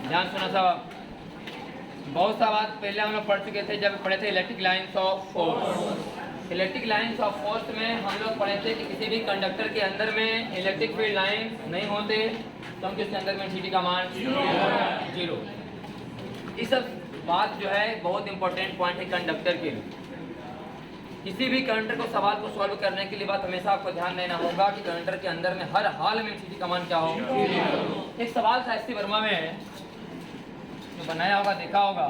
ध्यान सुना साहब, बहुत सा बात पहले हम लोग पढ़ चुके थे जब पढ़े थे electric lines of force. Electric lines of force में हम लोग पढ़े थे कि किसी भी कंडक्टर के अंदर में इलेक्ट्रिक फील्ड लाइन नहीं होते तो हम उसके अंदर में dt का मान 0। ये सब बात जो है बहुत इंपॉर्टेंट पॉइंट है कंडक्टर के लिए। किसी भी कंडक्टर को सवाल को सॉल्व करने के लिए बात हमेशा आपको ध्यान देना होगा कि कंडक्टर के अंदर में हर हाल में dt का मान क्या हो। एक सवाल था एस सी वर्मा में जो बनाया होगा देखा होगा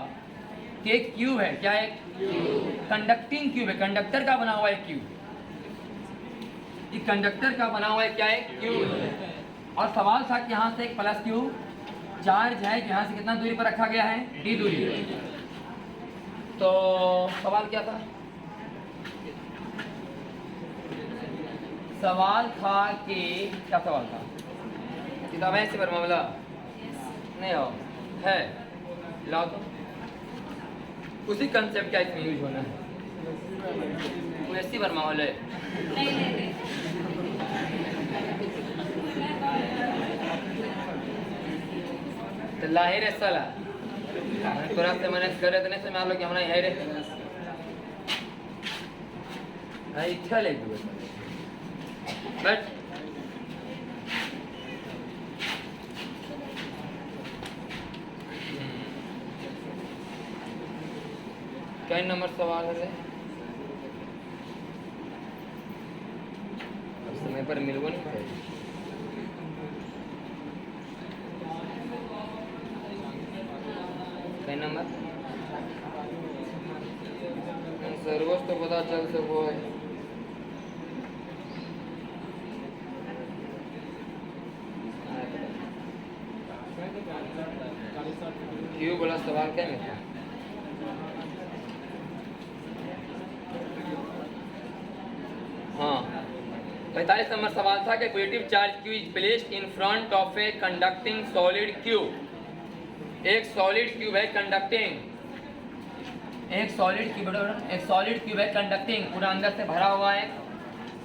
कि एक क्यूब है, क्या है, कंडक्टिंग क्यूब है, कंडक्टर का बना हुआ है क्यूब, ये कंडक्टर का बना हुआ है क्या है, क्यूब। और सवाल था कि यहाँ से एक प्लस क्यू चार्ज है जो यहाँ से कितना दूरी पर रखा गया है, d दूरी। तो सवाल क्या था, सवाल था कि क्या सवाल था, किताब है पर मामला नहीं हो है, लाओ तो उसी कंसेप्ट का इसमें यूज होना है। कोई ऐसी वर्मा वाले तो लाहिर है साला थोड़ा से मैंने करे तो नहीं से मान लो कि हमारा है रे इच्छा ले बट कई नंबर सवाल है समय पर मिलवो नहीं चाहिए। कई नंबर सर्वस तो पता चल सको है। क्यों बड़ा सवाल क्या है, हाँ 45 नंबर सवाल था कि positive charge Q is placed in front of a conducting solid cube. एक सॉलिड क्यूब है कंडक्टिंग, एक सॉलिड क्यूब है कंडक्टिंग, पूरा अंदर से भरा हुआ है,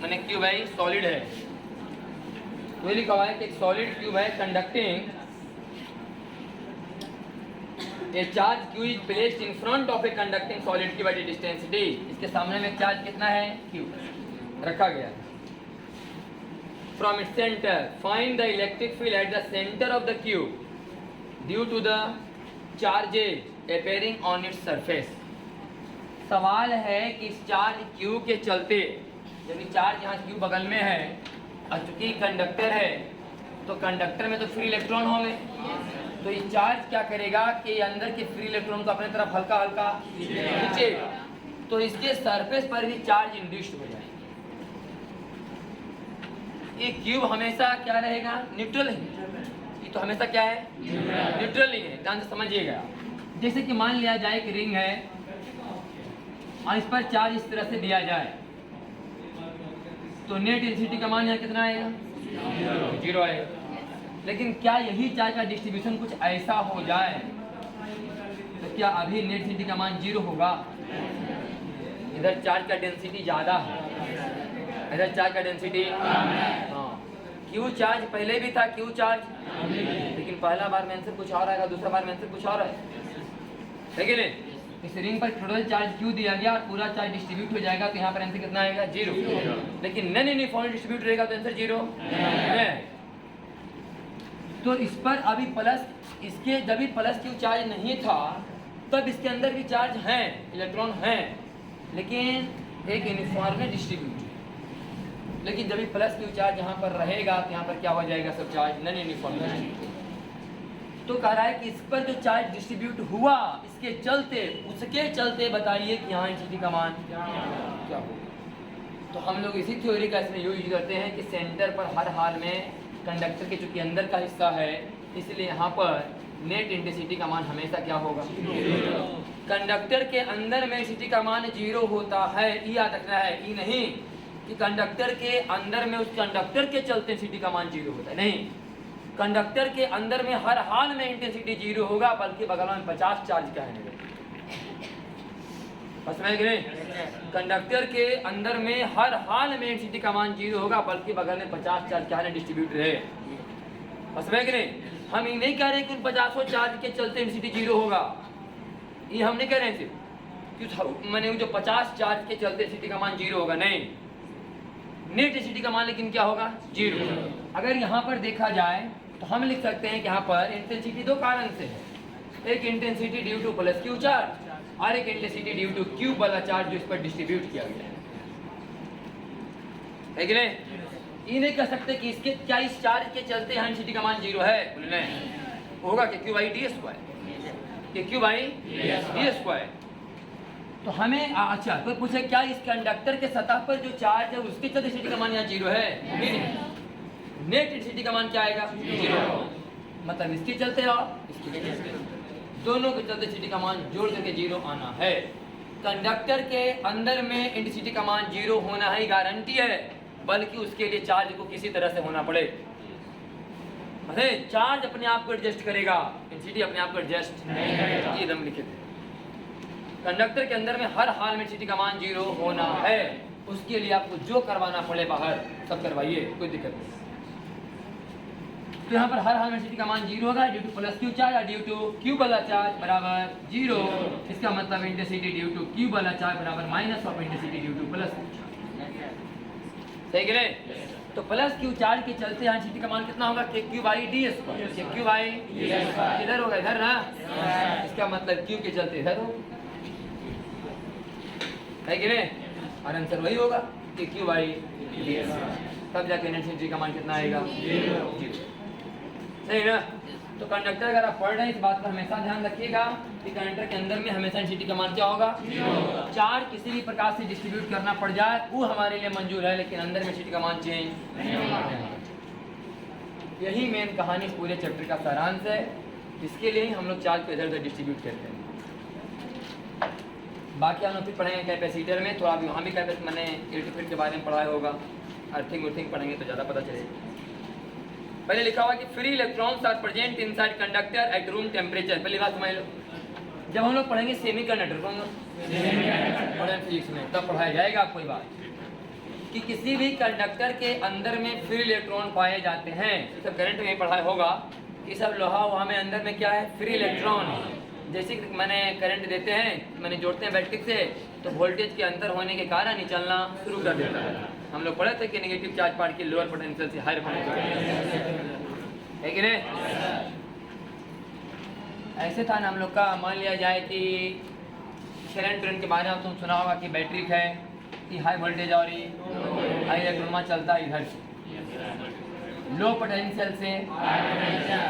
मैंने क्यूब है सॉलिड है, तो लिखा हुआ है कि एक सॉलिड क्यूब है conducting, A charge Q is placed in front of a conducting solid cube at distance d। इसके सामने में चार्ज कितना है, क्यू रखा गया। From its centre find the electric field at the centre of the cube due to the charges appearing on its surface. सवाल है कि इस चार्ज क्यू के चलते, यानी चार्ज यहाँ क्यू बगल में है और चूंकि कंडक्टर है तो कंडक्टर में तो फ्री इलेक्ट्रॉन होंगे, तो ये चार्ज क्या करेगा कि अंदर के फ्री इलेक्ट्रॉन को अपने तरफ हल्का हल्का खींचेगा, तो इसके सरफेस पर भी चार्ज इंड्यूस्ड हो जाएगा। ये क्यूब हमेशा क्या रहेगा, न्यूट्रल है, ये तो हमेशा क्या है, न्यूट्रल ही है, ध्यान से समझिएगा। जैसे कि मान लिया जाए कि रिंग है और इस पर चार्ज इस तरह से दिया जाए तो नेट डेंसिटी का मान यहाँ कितना आएगा, 0 आएगा। लेकिन क्या यही चार्ज का डिस्ट्रीब्यूशन कुछ ऐसा हो जाए तो क्या अभी नेट डेंसिटी का मान 0 होगा? इधर चार्ज का डेंसिटी ज़्यादा है, इधर चार्ज का डेंसिटी, हाँ क्यू चार्ज पहले भी था क्यू चार्ज, लेकिन पहला बार में आंसर कुछ और आएगा, दूसरा बार में आंसर कुछ और है कि नहीं। इस रिंग पर टोटल चार्ज क्यू दिया गया और पूरा चार्ज डिस्ट्रीब्यूट हो जाएगा तो यहाँ पर आंसर कितना आएगा, 0। लेकिन नॉन यूनिफॉर्म डिस्ट्रीब्यूट रहेगा तो आंसर 0 है। तो इस पर अभी प्लस, इसके जब भी प्लस क्यू चार्ज नहीं था तब इसके अंदर भी चार्ज हैं, इलेक्ट्रॉन हैं, लेकिन एक यूनिफॉर्म डिस्ट्रीब्यूट। लेकिन जब भी प्लस क्यू चार्ज यहाँ पर रहेगा तो यहाँ पर क्या हो जाएगा, सब चार्ज नॉन यूनिफॉर्म। तो कह रहा है कि इस पर जो चार्ज डिस्ट्रीब्यूट हुआ इसके चलते, उसके चलते बताइए कि यहाँ dt का मान क्या होगा। तो हम लोग इसी थ्योरी का इसमें यूज करते हैं कि सेंटर पर हर हाल में कंडक्टर के चूंकि अंदर का हिस्सा है इसलिए यहाँ पर नेट इंटेंसिटी का मान हमेशा क्या होगा, कंडक्टर के अंदर में dt का मान 0 होता है। ये याद रखना है, ये नहीं कि कंडक्टर के अंदर में उस कंडक्टर के चलते dt का मान 0 होता है, नहीं, कंडक्टर के अंदर में हर हाल में इंटेंसिटी 0 होगा, बल्कि बगल में 50 चार्ज का है। समझ गए, कंडक्टर के अंदर में हर हाल में इंटेंसिटी का मान 0 होगा, बल्कि बगल में 50 चार्ज क्या है, डिस्ट्रीब्यूट रहे। बस में कि नहीं, हम ये नहीं कह रहे कि उन 50 चार्ज के चलते इंटेंसिटी जीरो होगा, ये हम नहीं कह रहे हैं सिर्फ कि मैंने जो 50 चार्ज के चलते इंटेंसिटी का मान जीरो होगा, नहीं, नेट इंटेंसिटी का मान लेकिन क्या होगा, जीरो। अगर यहाँ पर देखा जाए तो हम लिख सकते हैं कि यहाँ पर इंटेंसिटी दो कारण से है, एक intensity due two plus Q charge और एक इंटेंसिटी ड्यू टू क्यू वाला चार्ज जो इस पर डिस्ट्रीब्यूट किया गया है कि नहीं। ये नहीं कह सकते कि इसके क्या इस चार्ज के चलते यहाँ इंटेंसिटी का मान जीरो है, बोलने होगा कि क्यू बाई डी स्क्वायर, कि क्यू बाई डी स्क्वायर। तो हमें अच्छा कोई पूछे क्या इस कंडक्टर के सतह पर जो चार्ज है उसके चलते इंटेंसिटी का मान यहाँ जीरो है, नेट इंटेंसिटी का मान क्या आएगा, जीरो। मतलब इसके चलते और इसके चलते दोनों के चलते इंटेंसिटी का मान जोड़ करके जीरो आना है। कंडक्टर के अंदर में इंटेंसिटी का मान जीरो होना ही गारंटी है, बल्कि उसके लिए चार्ज को किसी तरह से होना पड़े। अरे चार्ज अपने आप को एडजस्ट करेगा, इंटेंसिटी अपने आप को एडजस्ट नहीं करेगा, ये एकदम लिखित है। कंडक्टर के अंदर में हर हाल में इंटेंसिटी का मान जीरो होना है, उसके लिए आपको जो करवाना पड़े बाहर सब करवाइए, कोई दिक्कत नहीं। तो यहाँ पर हर हाल में इंटेंसिटी का मान जीरो होगा due two plus Q charge और ड्यू टू क्यू वाला चार्ज बराबर जीरो। इसका मतलब इंटेंसिटी ड्यू टू क्यू वाला चार्ज बराबर minus of intensity due two plus Q charge, सही कि नहीं। तो प्लस क्यू चार्ज के चलते यहाँ इंटेंसिटी का मान कितना होगा, के क्यू बाई डी स्क्वायर, के क्यू बाई इधर होगा, इधर ना, इसका मतलब क्यू के चलते इधर होगा, है कि नहीं। और आंसर वही होगा कि क्यू बाई डी स्क्वायर, तब जाके इंटेंसिटी का मान कितना आएगा, जीरो, सही ना। तो कंडक्टर अगर आप पढ़ रहे हैं इस बात का हमेशा ध्यान रखिएगा कि कंडक्टर के अंदर में हमेशा इंटेंसिटी का मान क्या होगा, चार्ज किसी भी प्रकार से डिस्ट्रीब्यूट करना पड़ जाए वो हमारे लिए मंजूर है, लेकिन अंदर में इंटेंसिटी का मान चेंज नहीं होगा। यही मेन कहानी इस पूरे चैप्टर का सारांश है, इसके लिए ही हम लोग चार्ज को इधर उधर डिस्ट्रीब्यूट करते हैं। बाकी हम लोग फिर पढ़ेंगे कैपेसिटर में, थोड़ा वहाँ भी मैंने इलेक्ट्रिक के बारे में पढ़ाया होगा, अर्थिंग उर्थिंग पढ़ेंगे तो ज़्यादा पता चलेगा। पहले लिखा हुआ कि free electrons are present inside conductor at room temperature. पहली बात समझ लो, जब हम लोग पढ़ेंगे सेमी कंडक्टर पढ़ें फिजिक्स में तब पढ़ाया जाएगा आपको बात कि किसी भी कंडक्टर के अंदर में फ्री इलेक्ट्रॉन पाए जाते हैं। ये सब करंट में पढ़ाया होगा कि सब लोहा वहाँ में अंदर में क्या है, फ्री इलेक्ट्रॉन। जैसे कि मैंने करंट देते हैं, मैंने जोड़ते हैं बैटरी से, तो वोल्टेज के अंतर होने के कारण ही चलना शुरू कर देता है। हम लोग पढ़े थे कि negative charge particle lower potential से हायर पोटेंशियल, है कि नहीं। ऐसे था ना हम लोग का, मान लिया जाए कि करंट के बारे में तुम सुना होगा कि बैटरी है कि हाई वोल्टेज और हाई इलेक्ट्रॉन चलता है इधर से लो पोटेंशियल से,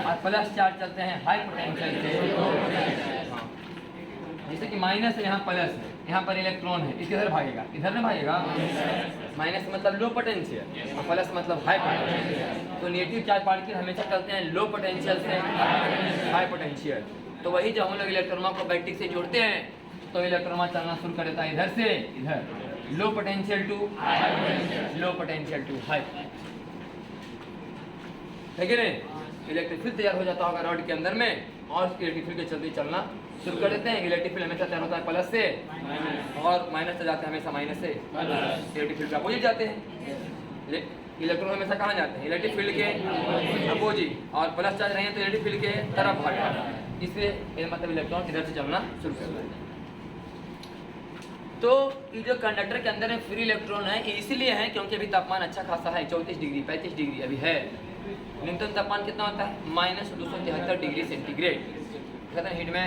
और प्लस चार्ज चलते हैं हाई पोटेंशियल से। जैसे कि माइनस है, यहाँ प्लस है, यहाँ पर इलेक्ट्रॉन है, इधर भागेगा, इधर नहीं भागेगा। माइनस मतलब लो पोटेंशियल और प्लस मतलब हाई पोटेंशियल। तो नेगेटिव चार्ज पार्टिकल हमेशा चलते हैं लो पोटेंशियल से हाई पोटेंशियल। तो वही जब हम लोग इलेक्ट्रॉनों को बैटरी से जोड़ते हैं तो इलेक्ट्रॉन चलना शुरू कर देता है इधर से इधर, low potential to low potential to high, है कि नहीं। इलेक्ट्रिक फील्ड तैयार हो जाता होगा रॉड के अंदर में, और इलेक्ट्रिक फील्ड के चलते चलना शुरू कर देते हैं। इलेक्ट्रिक फील्ड हमेशा तैयार होता है प्लस से, और माइनस से जाते हैं हमेशा माइनस से। इलेक्ट्रिक फील्ड के अपोजिट जाते हैं, इलेक्ट्रॉन हमेशा कहाँ जाते हैं, इलेक्ट्रिक फील्ड के अपोजिट, और प्लस चार्ज रहे हैं तो इलेक्ट्रिक फील्ड के तरफ भाग जाता है। इसलिए मतलब इलेक्ट्रॉन इधर से चलना शुरू कर देते हैं। तो ये जो कंडक्टर के अंदर में फ्री इलेक्ट्रॉन है इसलिए है क्योंकि अभी तापमान अच्छा खासा है, 34 डिग्री 35 डिग्री अभी है। न्यूनतम तापमान कितना होता है, -273 डिग्री सेंटीग्रेड। खत्म हीट में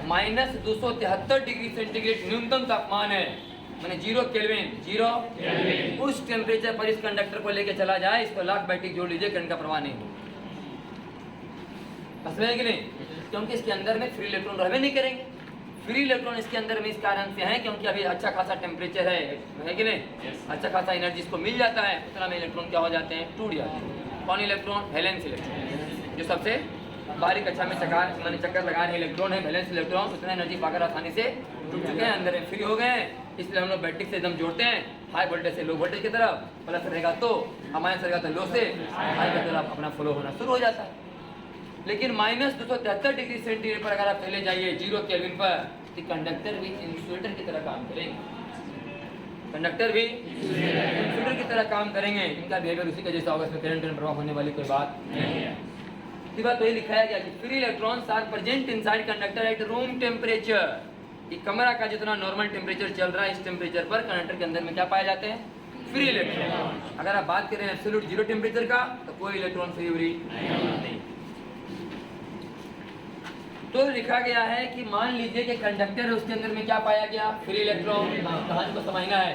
-273 डिग्री सेंटीग्रेड न्यूनतम तापमान है, मैंने 0 केल्विन उस टेम्परेचर पर इस कंडक्टर को लेके चला जाए, इसको लाख बैटरी जोड़ लीजिए, करंट का प्रवाह नहीं हो। समझ में कि नहीं, क्योंकि इसके अंदर में फ्री इलेक्ट्रॉन रहने नहीं करेंगे। फ्री इलेक्ट्रॉन इसके अंदर में इस कारण से है क्योंकि अभी अच्छा खासा टेम्परेचर है कि नहीं, अच्छा खासा एनर्जी इसको मिल जाता है, उतना में इलेक्ट्रॉन क्या हो जाते हैं, टूट जाते हैं। कौन इलेक्ट्रॉन, वैलेंस इलेक्ट्रॉन, जो सबसे बारीक कक्षा में चक्कर लगा रहे इलेक्ट्रॉन है, वैलेंस इलेक्ट्रॉन उतना एनर्जी पाकर आसानी से टूट चुके हैं, अंदर में फ्री हो गए हैं। इसलिए हम लोग बैटरी से एकदम जोड़ते हैं, हाई वोल्टेज से लो वोल्टेज की तरफ, प्लस रहेगा तो माइनस रहेगा तो लो से हाई की तरफ अपना फ्लो होना शुरू हो जाता है। लेकिन -273 डिग्री सेंटीग्रेड पर अगर आप चले जाइए 0 केल्विन पर, तो कंडक्टर भी इंसुलेटर की तरह काम करेंगे, कंडक्टर भी इंसुलेटर की तरह काम करेंगे। इनका बिहेवियर उसी का जैसा होगा, इसमें करंट प्रवाह होने वाली कोई बात नहीं है। दूसरी बात तो ये लिखाया गया कि free electrons are present inside conductor at room temperature. कि कमरा का जितना नॉर्मल टेम्परेचर चल रहा है इस टेम्परेचर पर कंडक्टर के अंदर में क्या पाए जाते हैं? Free electron. अगर आप बात करें एब्सोल्यूट जीरो टेम्परेचर का तो कोई इलेक्ट्रॉन फ्री नहीं। तो लिखा गया है कि मान लीजिए कि कंडक्टर है उसके अंदर में क्या पाया गया? Free electron. कहानी को समझना है।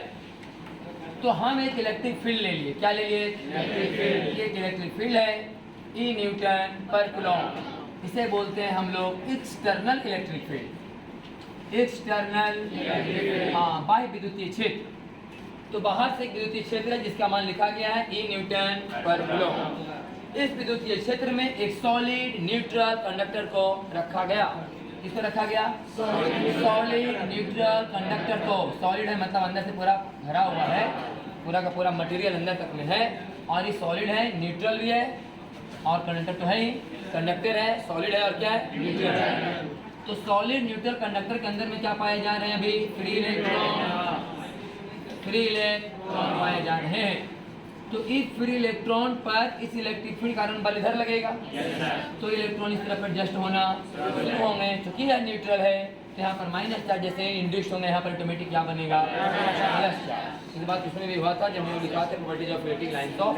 तो हम एक इलेक्ट्रिक फील्ड ले लिए। क्या ले लिए? Electric field. ये इलेक्ट्रिक फील्ड है ई न्यूटन पर कूलम। इसे बोलते हैं हम लोग एक्सटर्नल इलेक्ट्रिक फील्ड। एक्सटर्नल बाह्य विद्युतीय क्षेत्र। तो बाहर से एक विद्युतीय क्षेत्र है जिसका मान लिखा गया है ई न्यूटन पर कूलम। इस विद्युतीय क्षेत्र में एक सॉलिड न्यूट्रल कंडक्टर को रखा गया। किसको रखा गया? सॉलिड न्यूट्रल कंडक्टर को। सॉलिड है मतलब अंदर से पूरा भरा हुआ है, पूरा का पूरा मटेरियल अंदर तक में है, और ये सॉलिड है, न्यूट्रल भी है, और कंडक्टर तो है ही। कंडक्टर है, सॉलिड है और क्या है? न्यूट्रल है। तो सॉलिड न्यूट्रल कंडक्टर के अंदर में क्या पाए जा रहे हैं? अभी फ्री इलेक्ट्रॉन पाए जा रहे हैं। तो इस फ्री इलेक्ट्रॉन पर इस इलेक्ट्रिक फील्ड कारण बल इधर लगेगा, तो इलेक्ट्रॉन इस तरफ एडजस्ट होना शुरू होंगे। क्योंकि यह न्यूट्रल है तो यहाँ पर माइनस चार्ज जैसे इंड्यूस होंगे, यहाँ पर ऑटोमेटिक क्या बनेगा? Plus charge. इस बात उसमें भी हुआ था जब हम लिखा था properties of electric lines of.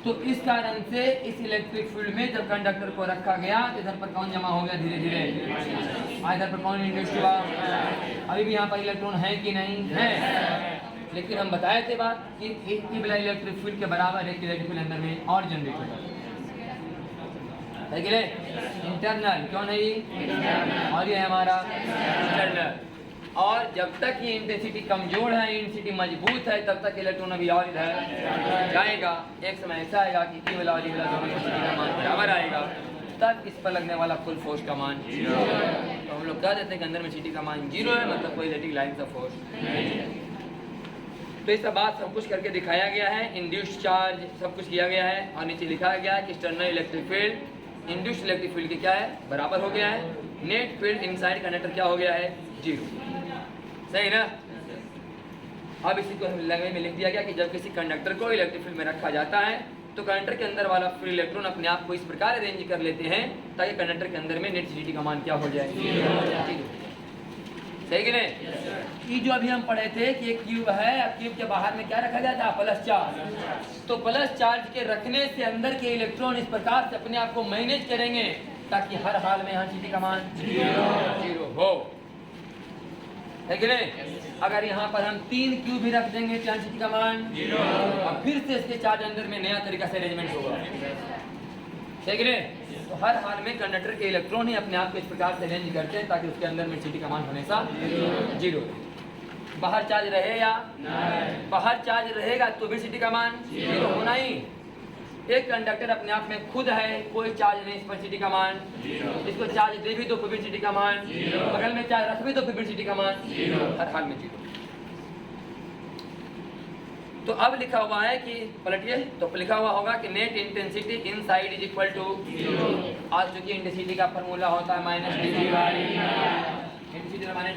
तो इस कारण से इस इलेक्ट्रिक फील्ड में जब कंडक्टर को रखा गया तो इधर पर कौन जमा हो गया? धीरे धीरे इधर पर कौन इंड्यूस हुआ? अभी भी यहाँ पर इलेक्ट्रॉन है कि नहीं है? लेकिन हम बताए थे बात कि एक की बजाय इलेक्ट्रिक फील्ड के बराबर एक इलेक्ट्रिक फील्ड अंदर में और जनरेट होता है। इंटरनल क्यों नहीं? और ये है हमारा एक्सटर्नल। और जब तक ये इंटेंसिटी कमजोर है, इंटेंसिटी मजबूत है, तब तक इलेक्ट्रॉन अभी और इधर जाएगा। एक समय ऐसा आएगा कि ई वाला और ई वाला दोनों इंटेंसिटी का मान बराबर आएगा, तब इस पर लगने वाला कुल फोर्स का मान 0। तो हम लोग कह देते हैं कि अंदर में सिटी का मान 0 है, मतलब कोई इलेक्ट्रिक लाइन का फोर्स नहीं है। तो इस बात सब कुछ करके दिखाया गया है, इंड्यूस्ड चार्ज सब कुछ किया गया है, और नीचे लिखा गया है कि external electric field induced electric field के क्या है? बराबर हो गया है। नेट फील्ड इनसाइड कंडक्टर क्या हो गया है? 0। सही ना? अब इसी को हम लैंग्वेज में लिख दिया गया कि जब किसी कंडक्टर को इलेक्ट्रिक फील्ड में रखा जाता है तो कंडक्टर के अंदर वाला फ्री इलेक्ट्रॉन अपने आप को इस प्रकार अरेंज कर लेते हैं ताकि कंडक्टर के अंदर में नेट स्थिति का मान क्या हो जाए? 0। सही कि नहीं? ये जो अभी हम पढ़े थे कि एक क्यूब है, क्यूब के बाहर में क्या रखा गया था? Plus charge. तो प्लस चार्ज के रखने से अंदर के इलेक्ट्रॉन इस प्रकार से अपने आप को मैनेज करेंगे ताकि हर हाल में यहाँ स्थिति का मान 0 हो। है कि नहीं? अगर यहाँ पर हम 3 क्यू भी रख देंगे तो यहाँ का मान 0, और फिर से इसके चार्ज अंदर में नया तरीका से अरेंजमेंट होगा। है कि नहीं? तो हर हाल में कंडक्टर के इलेक्ट्रॉन ही अपने आप को इस प्रकार से अरेंज करते हैं ताकि उसके अंदर में सिटी का मान हमेशा 0। बाहर चार्ज रहे या नहीं? बाहर चार्ज रहेगा तो भी सिटी का मान 0 होना ही। एक कंडक्टर अपने आप में खुद है, कोई चार्ज नहीं, इस पर सिटी का मान 0। इसको चार्ज दे भी तो फिर भी सिटी का मान 0, बगल में चार्ज रख भी तो फिर भी सिटी का मान 0, हर हाल में 0। तो अब लिखा हुआ है कि पलटिए, तो लिखा हुआ होगा कि net intensity inside is equal to 0। आज चूंकि इंटेंसिटी का फॉर्मूला होता है माइनस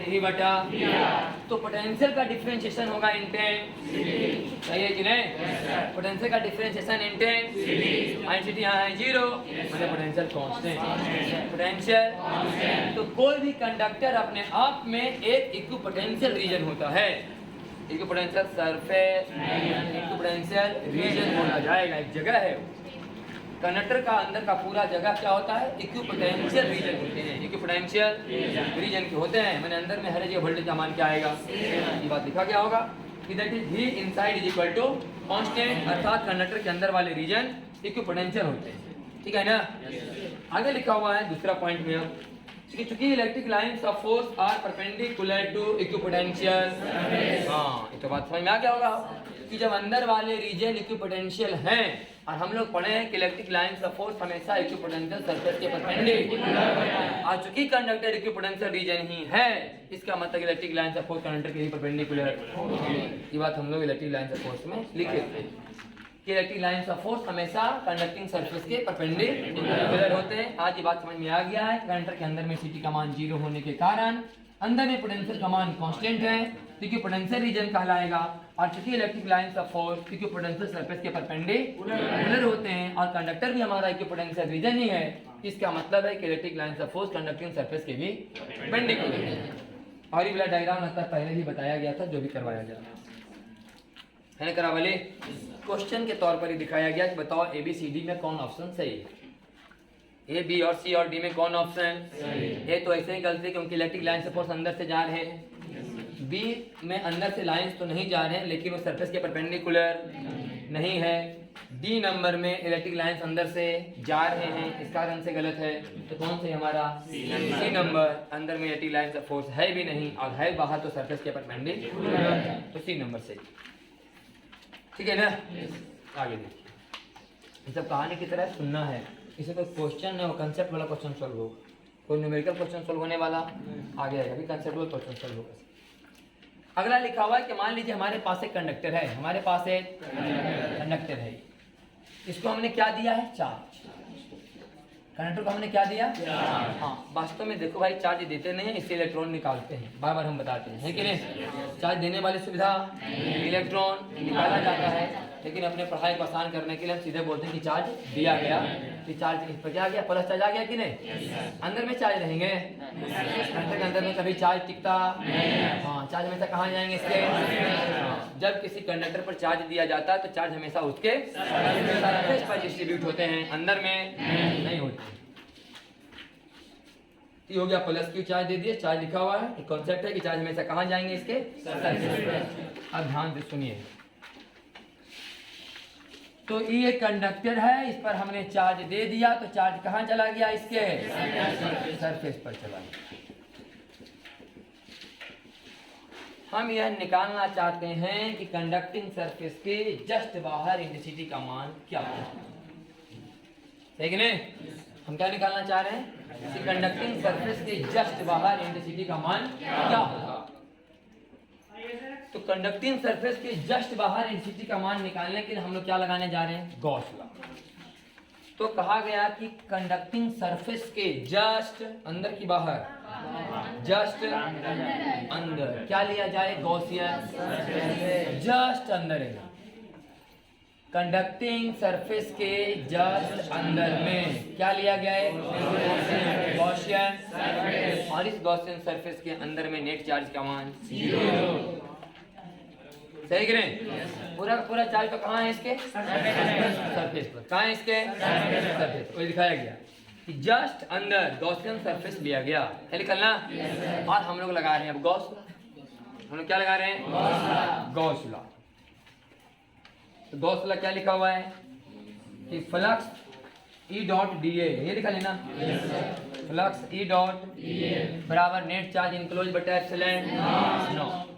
डी बटा। तो पोटेंशियल का डिफरेंशिएशन होगा इंटेंसिटी। सही है कि नहीं? पोटेंशियल का डिफरेंशिएशन इंटेंसिटी यहाँ है 0, मतलब पोटेंशियल कांस्टेंट। पोटेंशियल तो कोई भी कंडक्टर अपने आप में एक इक्विपोटेंशियल रीजन होता है। इक्विपोटेंशियल सरफेस, इक्विपोटेंशियल रीजन बोला जाएगा, एक जगह है। कंडक्टर का अंदर का पूरा जगह क्या होता है? इक्विपोटेंशियल रीजन होते हैं। इक्विपोटेंशियल रीजन के होते हैं, मैंने अंदर में हर जगह वोल्टेज का मान क्या आएगा? ये बात लिखा गया होगा कि that is V inside is equal to constant, अर्थात कंडक्टर के अंदर वाले रीजन इक्विपोटेंशियल होते हैं। ठीक है ना? आगे लिखा हुआ है दूसरा पॉइंट में, अब चूंकि electric lines of force are perpendicular to equipotential. हाँ, ये तो बात समझ में आ गया होगा कि जब अंदर वाले रीजन इक्विपोटेंशियल हैं, और हम लोग पढ़े हैं कि इलेक्ट्रिक लाइंस ऑफ फोर्स हमेशा इक्विपोटेंशियल सरफेस के परपेंडिकुलर, और चूंकि कंडक्टर इक्विपोटेंशियल रीजन ही है, इसका मतलब electric lines of force conductor के ही परपेंडिकुलर। ये बात हम लोग इलेक्ट्रिक लाइंस ऑफ फोर्स में लिखे थे। कि इलेक्ट्रिक लाइंस ऑफ फोर्स हमेशा कंडक्टिंग सरफेस के परपेंडिकुलर होते हैं। आज ये बात समझ में आ गया है। कंडक्टर के अंदर में सीटी का मान 0 होने के कारण अंदर में पोटेंशियल का मान कांस्टेंट है, क्योंकि पोटेंशियल रीजन कहलाएगा। और चूंकि इलेक्ट्रिक लाइंस ऑफ फोर्स क्योंकि पोटेंशियल सरफेस के परपेंडिकुलर होते हैं और कंडक्टर भी हमारा इक्विपोटेंशियल रीजन ही है, इसका मतलब है कि electric lines of force conducting surface के भी परपेंडिकुलर है। और ये वाला डायग्राम लगता है पहले ही बताया गया था, जो भी करवाया गया है ना करा वाले। क्वेश्चन के तौर पर ही दिखाया गया कि बताओ ए बी सी डी में कौन ऑप्शन सही है। ए बी और सी और डी में कौन ऑप्शन ए तो ऐसे ही गलती क्योंकि इलेक्ट्रिक लाइन फोर्स अंदर से जा रहे हैं। बी में अंदर से लाइंस तो नहीं जा रहे हैं लेकिन वो सरफेस के परपेंडिकुलर नहीं है। डी नंबर में इलेक्ट्रिक लाइंस अंदर से जा रहे हैं, इस कारण से गलत है। तो कौन से हमारा सी नंबर, अंदर में इलेक्ट्रिक लाइंस ऑफ फोर्स है भी नहीं और है बाहर तो सरफेस के परपेंडिकुलर, तो सी नंबर से। ठीक है ना। आगे देखिए, ये सब कहानी की तरह सुनना है, इसे कोई क्वेश्चन है वो कंसेप्ट वाला क्वेश्चन सॉल्व हो, कोई न्यूमेरिकल क्वेश्चन सॉल्व होने वाला आगे आएगा, अभी कंसेप्ट क्वेश्चन सॉल्व होगा। अगला लिखा हुआ है कि मान लीजिए हमारे पास एक कंडक्टर है, हमारे पास एक कंडक्टर है, इसको हमने क्या दिया है, चार्ज। कंडक्टर को हमने क्या दिया, हाँ। वास्तव में देखो भाई, चार्ज देते नहीं है, इससे इलेक्ट्रॉन निकालते हैं, बार बार हम बताते हैं, है कि नहीं। चार्ज देने वाली सुविधा इलेक्ट्रॉन निकाला जाता है, लेकिन अपने पढ़ाई को आसान करने के लिए हम सीधे बोलते हैं कि चार्ज दिया गया। कि चार्ज इस पर क्या गया, प्लस चार्ज आ गया कि नहीं। अंदर में चार्ज रहेंगे, कंडक्टर के अंदर में कभी चार्ज टिकता, हाँ। चार्ज हमेशा कहाँ जाएंगे, इसके, हाँ। जब किसी कंडक्टर पर चार्ज दिया जाता है तो चार्ज हमेशा उसके सरफेस पर डिस्ट्रीब्यूट होते हैं, अंदर में नहीं होते। ये हो गया प्लस क्यू, चार्ज दे दिए, चार्ज लिखा हुआ है। एक कॉन्सेप्ट है कि चार्ज हमेशा कहाँ जाएंगे, इसके सरफेस पर। अब ध्यान से सुनिए, तो ये कंडक्टर है, इस पर हमने चार्ज दे दिया तो चार्ज कहाँ चला गया, इसके सरफेस पर चला गया। हम यह निकालना चाहते हैं कि कंडक्टिंग सरफेस के जस्ट बाहर इंटेंसिटी का मान क्या होगा, है कि नहीं। हम क्या निकालना चाह रहे हैं कि कंडक्टिंग सरफेस के जस्ट बाहर इंटेंसिटी का मान क्या होगा। तो कंडक्टिंग सरफेस के जस्ट बाहर इंटेंसिटी का मान निकालने के लिए हम लोग क्या लगाने जा रहे हैं, गॉस लॉ। तो कहा गया कि कंडक्टिंग सरफेस के जस्ट अंदर की बाहर, जस्ट अंदर क्या लिया जाए, गॉसियन, जस्ट अंदर है। कंडक्टिंग सरफेस के जस्ट अंदर में क्या लिया गया है, गॉसियन। और इस गॉसियन सरफेस के अंदर में नेट चार्ज का मान 0, सही कि नहीं। पूरा पूरा चार्ज तो कहाँ है, इसके सरफेस पर। कहाँ है, इसके सरफेस पर। दिखाया गया कि जस्ट अंदर गॉसियन सरफेस लिया गया है, निकलना। और हम लोग लगा रहे हैं अब गॉस लॉ। हम लोग क्या लगा रहे हैं, गॉस लॉ। तो गॉस लॉ क्या लिखा हुआ है कि flux E dot D A, ये लिखा लेना, फ्लक्स E डॉट बराबर नेट चार्ज इनक्लोज बटा एप्सिलॉन नॉट।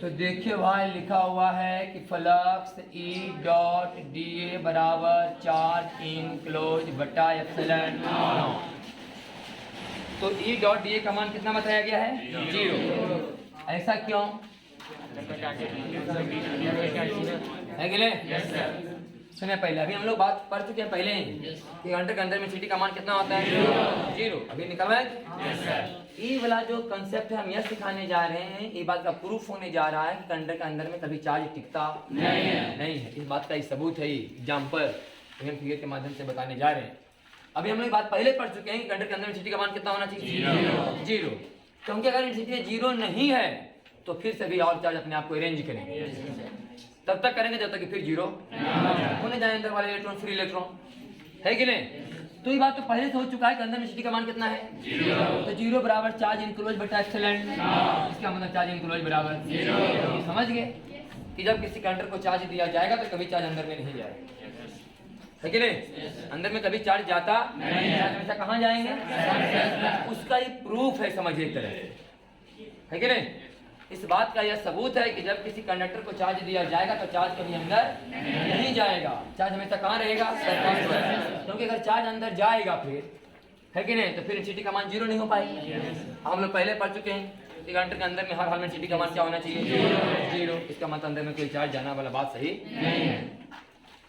तो देखिए भाई लिखा हुआ है कि flux E dot D A बराबर चार्ज इनक्लोज बटा एप्सिलॉन नॉट। तो E डॉट डी ए का मान कितना बताया गया है, 0। ऐसा क्यों है कि नहीं। सुनिए, पहले अभी हम लोग बात पढ़ चुके हैं पहले ही कि कंडक्टर के अंदर में सीटी का मान कितना होता है, 0। अभी निकलवा है। ये वाला जो कंसेप्ट है हम यह सिखाने जा रहे हैं, ये बात का प्रूफ होने जा रहा है कि कंडक्टर के अंदर में कभी चार्ज टिकता नहीं है। इस बात का सबूत है, एग्जाम्पल फिगर के माध्यम से बताने जा रहे हैं। अभी हम लोग बात पहले पढ़ चुके हैं कि कंडक्टर के अंदर में सीटी का मान कितना होना चाहिए, 0। क्योंकि अगर सीटी 0 नहीं है तो फिर से भी और चार्ज अपने आप को अरेंज करेंगे, तब तक करेंगे जब तक कि फिर 0 होने जाए अंदर वाले इलेक्ट्रॉन, फ्री इलेक्ट्रॉन, है कि नहीं। तो ये बात तो पहले से हो चुका है कि अंदर में सीटी का मान कितना है, 0। तो 0 बराबर चार्ज इनक्लोज बटा एप्सिलॉन, इसका मतलब चार्ज इनक्लोज बराबर 0। समझ गए कि जब किसी कंडक्टर को चार्ज दिया जाएगा तो कभी चार्ज अंदर में नहीं जाएगा, है कि नहीं। अंदर में कभी चार्ज जाता नहीं, चार्ज हमेशा कहाँ जाएंगे, उसका ये प्रूफ है, समझिए एक तरह से, है कि नहीं। इस बात का यह सबूत है कि जब किसी कंडक्टर को चार्ज दिया जाएगा तो चार्ज कभी अंदर नहीं जाएगा, चार्ज हमेशा कहाँ रहेगा, सरफेस पर। क्योंकि अगर चार्ज अंदर जाएगा फिर, है कि नहीं, तो फिर इंटेंसिटी का मान 0 नहीं हो पाएगा। हम लोग पहले पढ़ चुके हैं। तो कंडक्टर के अंदर में हर हाल में सिटी का मान क्या होना चाहिए? 0। इसका मतलब अंदर में कोई चार्ज जाना वाला बात सही नहीं है।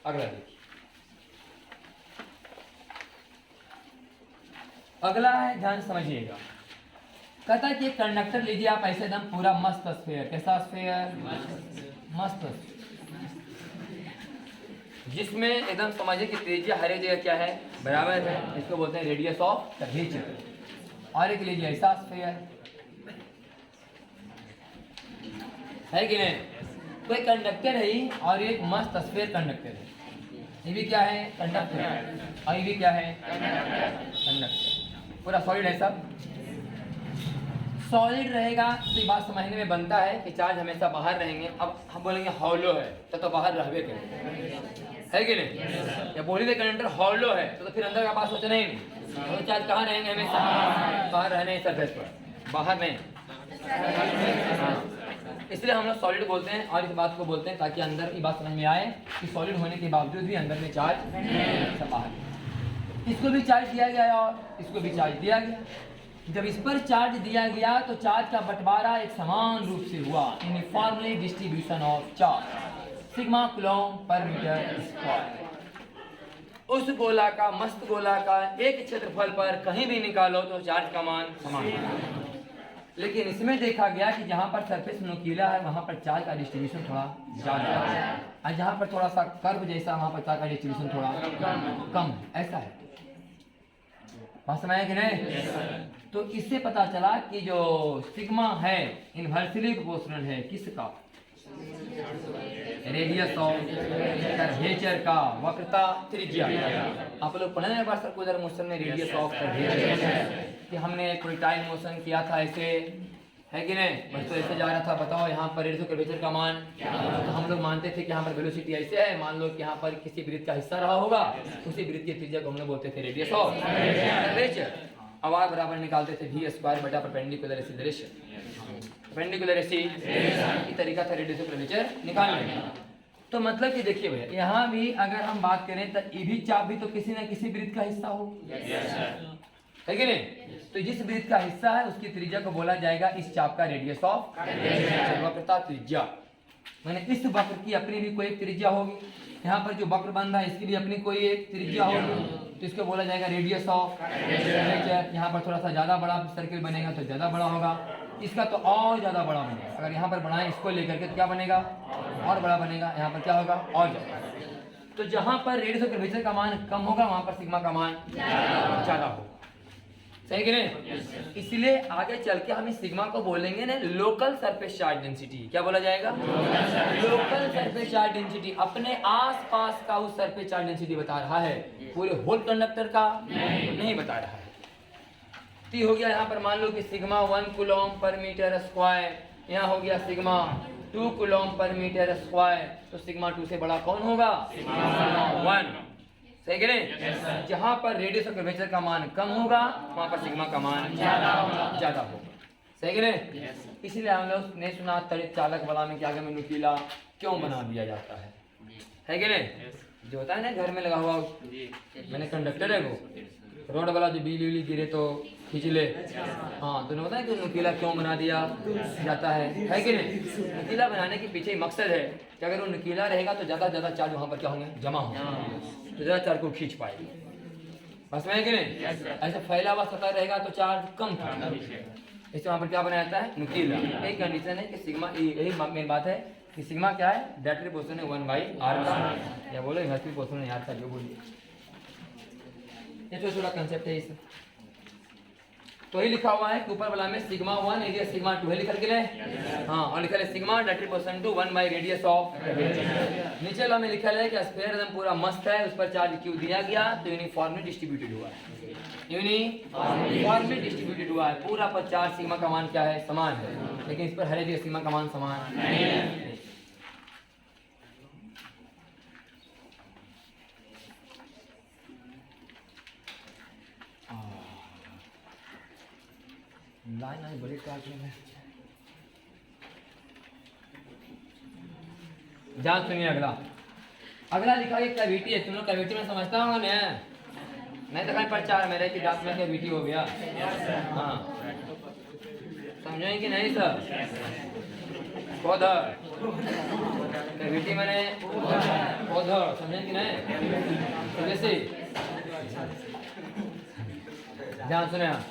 अगला देखिए, अगला है, ध्यान समझिएगा। कहता है कि एक कंडक्टर लीजिए आप ऐसे एकदम पूरा मस्त स्फीयर। कैसा स्फीयर? मस्त, जिसमें एकदम समझिए कि त्रिज्या हर एक जगह क्या है? बराबर है। इसको बोलते हैं रेडियस ऑफ कर्वेचर। और एक लीजिए ऐसा स्फीयर है कि नहीं? कोई कंडक्टर है ही और एक मस्त स्फीयर कंडक्टर है। ये भी क्या है? कंडक्टर। और ये भी क्या है? कंडक्टर। पूरा सॉलिड है सब। सॉलिड रहेगा तो ये बात समझने में बनता है कि चार्ज हमेशा बाहर रहेंगे। अब हम बोलेंगे हॉलो है तो बाहर रहबे करेंगे, है कि नहीं? या बोली कंडक्टर हॉलो है तो फिर अंदर का बात सोचना ही नहीं। तो चार्ज कहाँ रहेंगे? हमेशा बाहर रहने सरफेस पर, बाहर नहीं। इसलिए हम लोग सॉलिड बोलते हैं और इस बात को बोलते हैं ताकि अंदर ये बात समझ में आए कि सॉलिड होने के बावजूद भी अंदर में चार्ज बाहर। इसको भी चार्ज दिया गया और इसको भी चार्ज दिया गया। जब इस पर चार्ज दिया गया तो चार्ज का बंटवारा एक समान रूप से हुआ, uniformly distribution of charge, sigma coulomb पर मीटर स्क्वायर। उस गोला का, मस्त गोला का एक क्षेत्रफल पर कहीं भी निकालो तो चार्ज का मान समान है। लेकिन इसमें देखा गया कि जहाँ पर सरफेस नुकीला है वहाँ पर चार्ज का डिस्ट्रीब्यूशन थोड़ा ज़्यादा है और जहाँ पर थोड़ा सा कर्व जैसा वहाँ पर चार्ज का डिस्ट्रीब्यूशन थोड़ा कम है। ऐसा है, बात समझ कि नहीं? तो इससे पता चला कि जो सिग्मा है इनवर्सली प्रोपोर्शनल है किसका? रेडियस ऑफ कर्वेचर का, वक्रता त्रिज्या। आप लोग पढ़े एक बार सर्कुलर मोशन में रेडियस ऑफ कर्वेचर कि हमने कोई टाइम मोशन किया था ऐसे, है कि नहीं? बस तो ऐसे जा रहा था, बताओ यहाँ पर रेडियस ऑफ कर्वेचर का मान। तो हम लोग मानते थे कि यहाँ पर वेलोसिटी ऐसे है, मान लो कि यहाँ पर किसी वृत्त का हिस्सा रहा होगा, उसी वृत्त की त्रिज्या को हम लोग बोलते थे रेडियस ऑफ कर्वेचर। आवाज बराबर निकालते थे v स्क्वायर बटा परपेंडिकुलर एक्सीलरेशन। परपेंडिकुलर एक्सीलरेशन तरीका था रेडियस ऑफ कर्वेचर निकालने का। तो मतलब कि देखिए भैया, यहाँ भी अगर हम बात करें तो ये भी चाप भी तो किसी न किसी वृत्त का हिस्सा हो, है कि नहीं? तो जिस वृत्त का हिस्सा है उसकी त्रिज्या को बोला जाएगा इस चाप का रेडियस ऑफ वक्रता त्रिज्या। मैंने इस वक्र की अपनी भी कोई एक त्रिज्या होगी, यहाँ पर जो वक्र बन रहा है इसकी भी अपनी कोई एक त्रिज्या होगी, तो इसको बोला जाएगा रेडियस ऑफ कर्वेचर। यहाँ पर थोड़ा सा ज़्यादा बड़ा सर्किल बनेगा तो ज़्यादा बड़ा होगा, इसका तो और ज़्यादा बड़ा बनेगा। अगर यहाँ पर बढ़ाएं इसको लेकर के तो क्या बनेगा? और बड़ा बनेगा। यहाँ पर क्या होगा? और ज़्यादा। तो जहाँ पर रेडियस ऑफ कर्वेचर का मान कम होगा वहाँ पर सिग्मा का मान ज़्यादा होगा, सही कि नहीं? इसलिए आगे चल के हम इस सिग्मा को बोलेंगे ना लोकल सरफेस चार्ज डेंसिटी। क्या बोला जाएगा? Local surface charge density. अपने आसपास का उस सरफेस चार्ज डेंसिटी बता रहा है, पूरे होल कंडक्टर का नहीं बता रहा है। तो हो गया यहाँ पर मान लो कि सिग्मा 1 कूलम्ब पर मीटर स्क्वायर, यहाँ हो गया सिग्मा 2 कूलम्ब पर मीटर स्क्वायर। तो सिग्मा 2 से बड़ा कौन होगा? सिग्मा 1, सही कि नहीं? जहाँ पर रेडियस ऑफ कर्वेचर का मान कम होगा वहाँ पर सिग्मा का मान ज्यादा होगा, सही कि नहीं? इसलिए हम लोग ने सुना तड़ित चालक वाला में कि आगे में नुकीला क्यों बना दिया जाता है कि नहीं? जो होता है ना घर में लगा हुआ, मैंने कंडक्टर है वो रोड वाला जो बिजली गिरे तो खींच ले, हाँ, तो होता है कि नुकीला क्यों बना दिया जाता है कि नहीं? नुकीला बनाने के पीछे मकसद है कि अगर वो नुकीला रहेगा तो ज़्यादा ज़्यादा चार्ज वहाँ पर क्या होंगे? जमा होंगे, तो ज़्यादा चार्ज को खींच पाएगी। बस में है कि नहीं? ऐसा फैला हुआ सतह रहेगा तो चार्ज कम था, इससे वहाँ पर क्या बनाया जाता है? नुकीला। एक कंडीशन है कि सिग्मा, यही मेन बात है कि सिग्मा क्या है? डायरेक्टली पोर्शन है 1/r का, या बोलो इनवर्सली पोर्शन है r का, जो बोलिए। ये तो थोड़ा कंसेप्ट है इस, तो ही लिखा हुआ है कि ऊपर वाला में सिग्मा 1 एरिया सिग्मा 2 है लिख करके ले, हाँ, और लिखा है sigma directly portion to 1 radius of curvature. नीचे वाला में लिखा है कि स्फीयर एकदम पूरा मस्त है, उस पर चार्ज क्यों दिया गया? तो यूनिफॉर्मली डिस्ट्रीब्यूटेड हुआ है, यूनिफॉर्मली डिस्ट्रीब्यूटेड हुआ है। पूरा पर चार्ज सिग्मा का मान क्या है? समान है, लेकिन इस पर हर एक सिग्मा का मान समान नहीं है। लाइन आई बड़ी काट में जान सुनिए। अगला लिखा है कैविटी है। तुम लोग कैविटी में समझता होगा ना? नहीं तो कहीं पर चार मेरे की दांत में कैविटी हो गया, हाँ, समझें कि नहीं सर? पौधर कैविटी मैंने पौधर, समझें कि नहीं? जैसे ध्यान सुने आप,